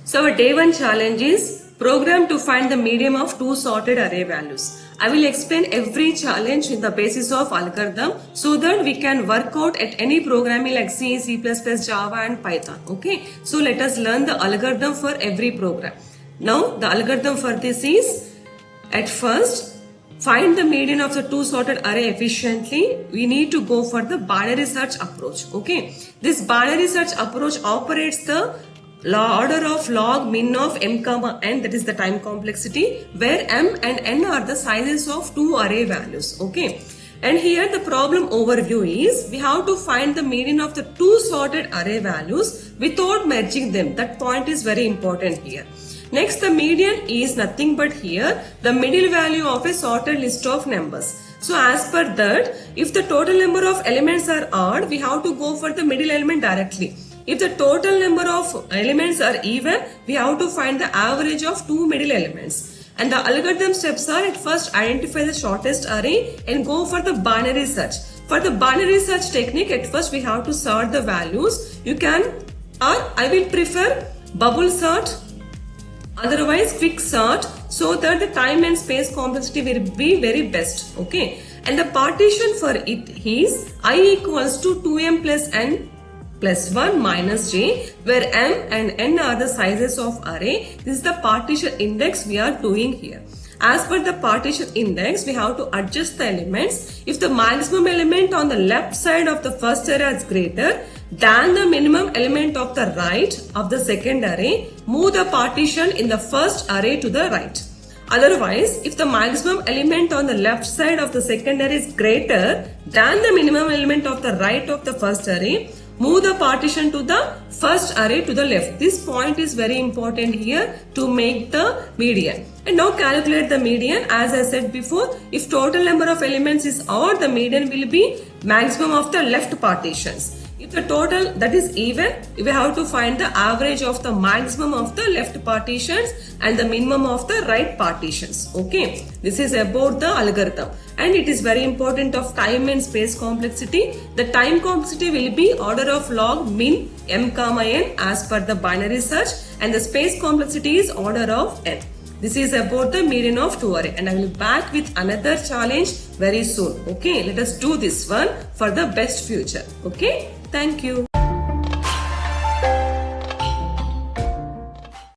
So our day 1 challenge is program to find the median of two sorted array values. I will explain every challenge in the basis of algorithm so that we can work out at any programming like C, C++, Java and Python. Okay. So let us learn the algorithm for every program. Now the algorithm for this is, at first, find the median of the two sorted array efficiently. We need to go for the binary search approach. Okay. This binary search approach operates the order of log min of m comma n, that is the time complexity, where m and n are the sizes of two array values. Okay. And here the problem overview is we have to find the median of the two sorted array values without merging them. That point is very important here. Next, the median is nothing but here the middle value of a sorted list of numbers. So as per that, if the total number of elements are odd, we have to go for the middle element directly. If the total number of elements are even, we have to find the average of two middle elements. And the algorithm steps are, at first identify the shortest array and go for the binary search. For the binary search technique, at first we have to sort the values. You can, or I will prefer bubble sort, otherwise quick sort, so that the time and space complexity will be very best. Okay. And the partition for it is I equals to 2m plus n plus 1 minus j, where m and n are the sizes of array. This is the partition index we are doing here. As per the partition index, we have to adjust the elements. If the maximum element on the left side of the first array is greater than the minimum element of the right of the second array, move the partition in the first array to the right. Otherwise, if the maximum element on the left side of the second array is greater than the minimum element of the right of the first array, move the partition to the first array to the left. This point is very important here to make the median. And now calculate the median. As I said before, if total number of elements is odd, the median will be maximum of the left partitions. If the total that is even, we have to find the average of the maximum of the left partitions and the minimum of the right partitions. Okay, this is about the algorithm, and it is very important of time and space complexity. The time complexity will be order of log min m comma n as per the binary search, and the space complexity is order of n. This is about the median of two array, and I will be back with another challenge very soon. Okay, let us do this one for the best future. Okay, thank you.